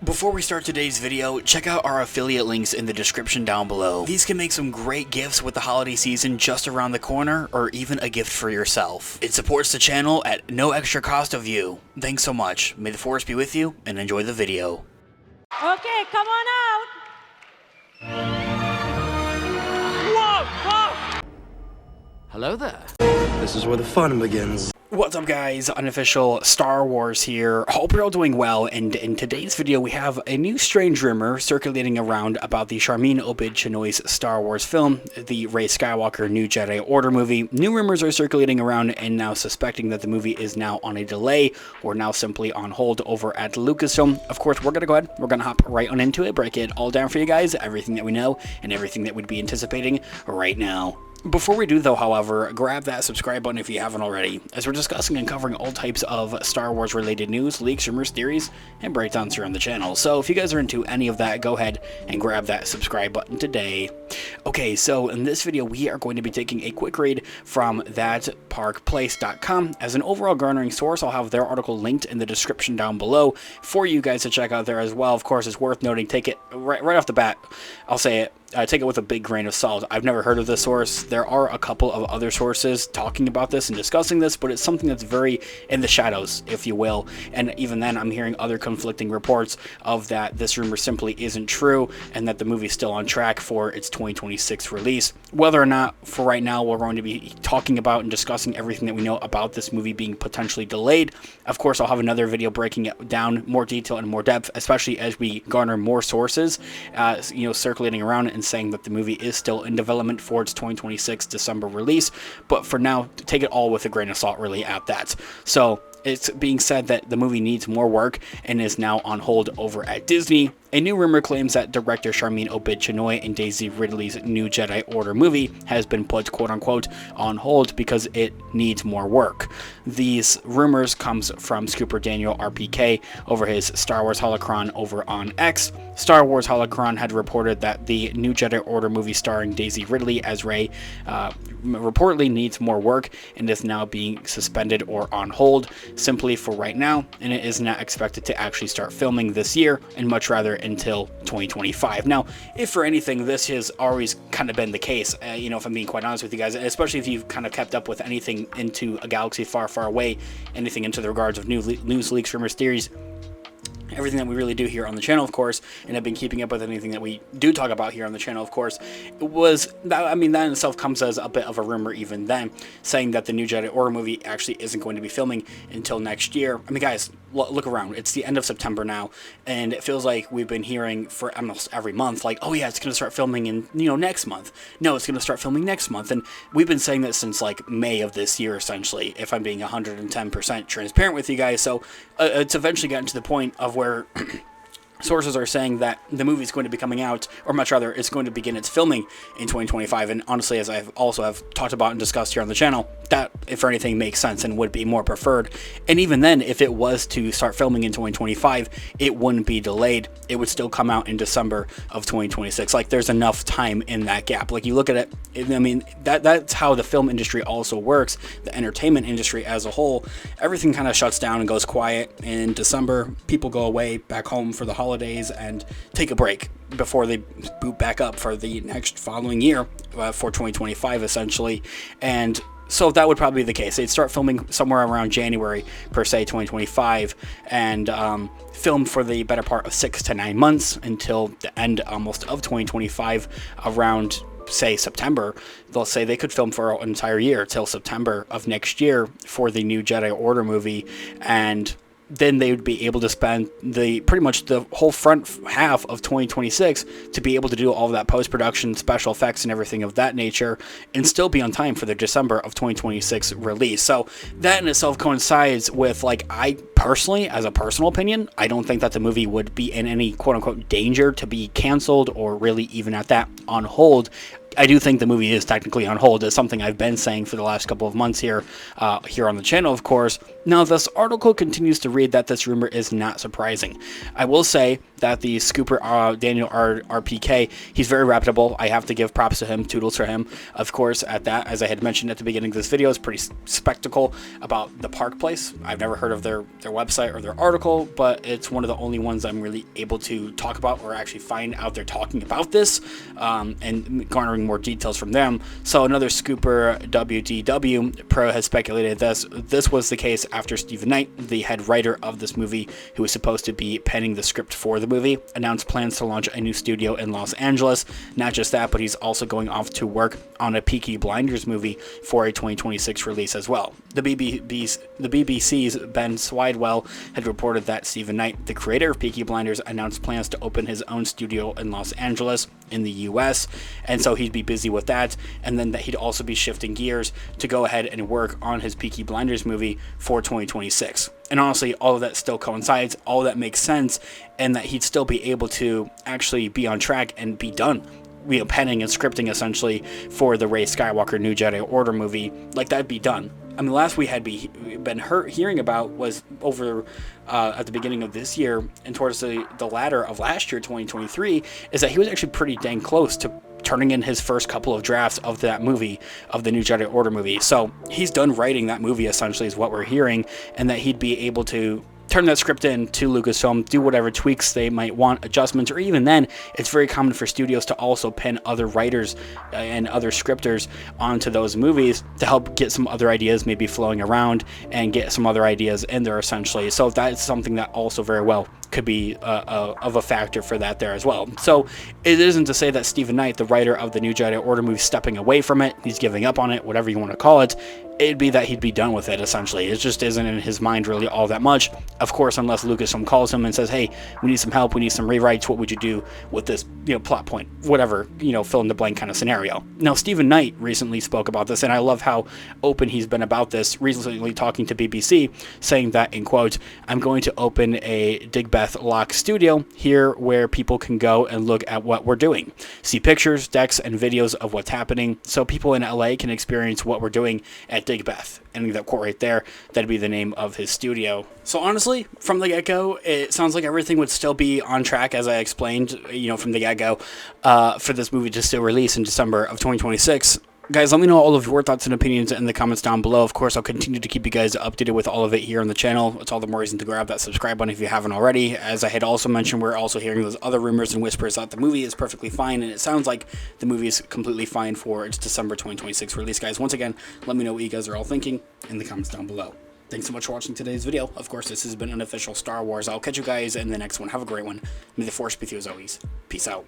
Before we start today's video, check out our affiliate links in the description down below. These can make some great gifts with the holiday season just around the corner, or even a gift for yourself. It supports the channel at no extra cost of you. Thanks so much. May the force be with you, and enjoy the video. Okay, come on out. Whoa, whoa. Hello there. This is where the fun begins. What's up guys, Unofficial Star Wars here. Hope you're all doing well, and in today's video we have a new strange rumor circulating around about the Charmin Obid-Chinoy's Star Wars film, the Rey Skywalker New Jedi Order movie. New rumors are circulating around and now suspecting that the movie is now on a delay or now simply on hold over at Lucasfilm. Of course, we're gonna go ahead, we're gonna hop right on into it, break it all down for you guys, everything that we know and everything that we'd be anticipating right now. Before we do though, however, grab that subscribe button if you haven't already, as we're discussing and covering all types of Star Wars related news, leaks, rumors, theories, and breakdowns here on the channel. So if you guys are into any of that, go ahead and grab that subscribe button today. Okay, so in this video we are going to be taking a quick read from thatparkplace.com. As an overall garnering source, I'll have their article linked in the description down below for you guys to check out there as well. Of course, it's worth noting, take it right off the bat, I'll say it, take it with a big grain of salt. I've never heard of this source. There are a couple of other sources talking about this and discussing this, but it's something that's very in the shadows, if you will. And even then, I'm hearing other conflicting reports of that this rumor simply isn't true and that the movie's still on track for its 2026 release. Whether or not, for right now, we're going to be talking about and discussing everything that we know about this movie being potentially delayed. Of course, I'll have another video breaking it down, more detail and more depth, especially as we garner more sources, circulating around and saying that the movie is still in development for its 2026 December release. But for now, take it all with a grain of salt, really, at that. So it's being said that the movie needs more work and is now on hold over at Disney. A new rumor claims that director Charmin Obid-Chinoy and Daisy Ridley's New Jedi Order movie has been put, quote-unquote, on hold because it needs more work. These rumors comes from Scooper Daniel RPK over his Star Wars Holocron over on X. Star Wars Holocron had reported that the New Jedi Order movie starring Daisy Ridley as Rey reportedly needs more work and is now being suspended or on hold simply for right now, and it is not expected to actually start filming this year, and much rather until 2025. Now, if for anything, this has always kind of been the case, if I'm being quite honest with you guys, especially if you've kind of kept up with anything into a galaxy far, far away, anything into the regards of news, leaks, rumors, theories, everything that we really do here on the channel, of course, and I've been keeping up with anything that we do talk about here on the channel, of course, that in itself comes as a bit of a rumor even then, saying that the New Jedi Order movie actually isn't going to be filming until next year. I mean, guys, look around. It's the end of September now, and it feels like we've been hearing for almost every month, like, oh yeah, it's going to start filming in, next month. No, it's going to start filming next month, and we've been saying that since, like, May of this year, essentially, if I'm being 110% transparent with you guys. So it's eventually gotten to the point of where sources are saying that the movie is going to be coming out, or much rather, it's going to begin its filming in 2025. And honestly, as I've also talked about and discussed here on the channel, that, if anything, makes sense and would be more preferred. And even then, if it was to start filming in 2025, it wouldn't be delayed. It would still come out in December of 2026. Like, there's enough time in that gap. Like, you look at it, I mean, that's how the film industry also works, the entertainment industry as a whole. Everything kind of shuts down and goes quiet in December. People go away back home for the holidays and take a break before they boot back up for the next following year, for 2025 essentially. And so that would probably be the case. They'd start filming somewhere around January, per se, 2025, and film for the better part of 6 to 9 months until the end almost of 2025, around, say, September. They'll say they could film for an entire year till September of next year for the New Jedi Order movie, and then they would be able to spend pretty much the whole front half of 2026 to be able to do all of that post-production, special effects, and everything of that nature, and still be on time for the December of 2026 release. So that in itself coincides with, like, I personally, as a personal opinion, I don't think that the movie would be in any quote-unquote danger to be canceled, or really even at that, on hold. I do think the movie is technically on hold. It's something I've been saying for the last couple of months here on the channel, of course. Now, this article continues to read that this rumor is not surprising. I will say that the scooper Daniel RPK, he's very reputable. I have to give props to him, toodles for him, of course, at that. As I had mentioned at the beginning of this video, it's pretty spectacle about the park place. I've never heard of their website or their article, but it's one of the only ones I'm really able to talk about or actually find out there talking about this, and garnering more details from them. So another scooper WDW Pro has speculated this was the case after Stephen Knight, the head writer of this movie, who was supposed to be penning the script for the movie, announced plans to launch a new studio in Los Angeles. Not just that, but he's also going off to work on a Peaky Blinders movie for a 2026 release as well. The BBC's Ben Swidewell had reported that Stephen Knight, the creator of Peaky Blinders, announced plans to open his own studio in Los Angeles in the US, and so he'd be busy with that, and then that he'd also be shifting gears to go ahead and work on his Peaky Blinders movie for 2026. And honestly, all of that still coincides, all of that makes sense, and that he'd still be able to actually be on track and be done, penning and scripting essentially for the Rey Skywalker New Jedi Order movie. Like, that'd be done. I mean, the last we had been hearing about was over at the beginning of this year and towards the latter of last year, 2023, is that he was actually pretty dang close to turning in his first couple of drafts of that movie, of the New Jedi Order movie. So he's done writing that movie, essentially, is what we're hearing, and that he'd be able to turn that script in to Lucasfilm, do whatever tweaks they might want, adjustments, or even then, it's very common for studios to also pen other writers and other scripters onto those movies to help get some other ideas maybe flowing around and get some other ideas in there, essentially. So that's something that also very well could be of a factor for that there as well. So it isn't to say that Stephen Knight, the writer of the New Jedi Order movie, is stepping away from it, he's giving up on it, whatever you want to call it. It'd be that he'd be done with it, essentially. It just isn't in his mind really all that much. Of course, unless Lucasfilm calls him and says, hey, we need some help, we need some rewrites, what would you do with this, plot point, whatever, fill in the blank kind of scenario. Now, Stephen Knight recently spoke about this, and I love how open he's been about this, recently talking to BBC, saying that, in quote, I'm going to open a Digbeth Lock studio here where people can go and look at what we're doing, see pictures, decks, and videos of what's happening, so people in LA can experience what we're doing at Digbeth. And that quote right there, that'd be the name of his studio. So honestly, from the get-go, it sounds like everything would still be on track, as I explained, from the get-go, for this movie to still release in December of 2026. Guys, let me know all of your thoughts and opinions in the comments down below. Of course, I'll continue to keep you guys updated with all of it here on the channel. It's all the more reason to grab that subscribe button if you haven't already. As I had also mentioned, we're also hearing those other rumors and whispers that the movie is perfectly fine, and it sounds like the movie is completely fine for its December 2026 release. Guys, once again, let me know what you guys are all thinking in the comments down below. Thanks so much for watching today's video. Of course, this has been Unofficial Star Wars. I'll catch you guys in the next one. Have a great one. May the Force be with you as always. Peace out.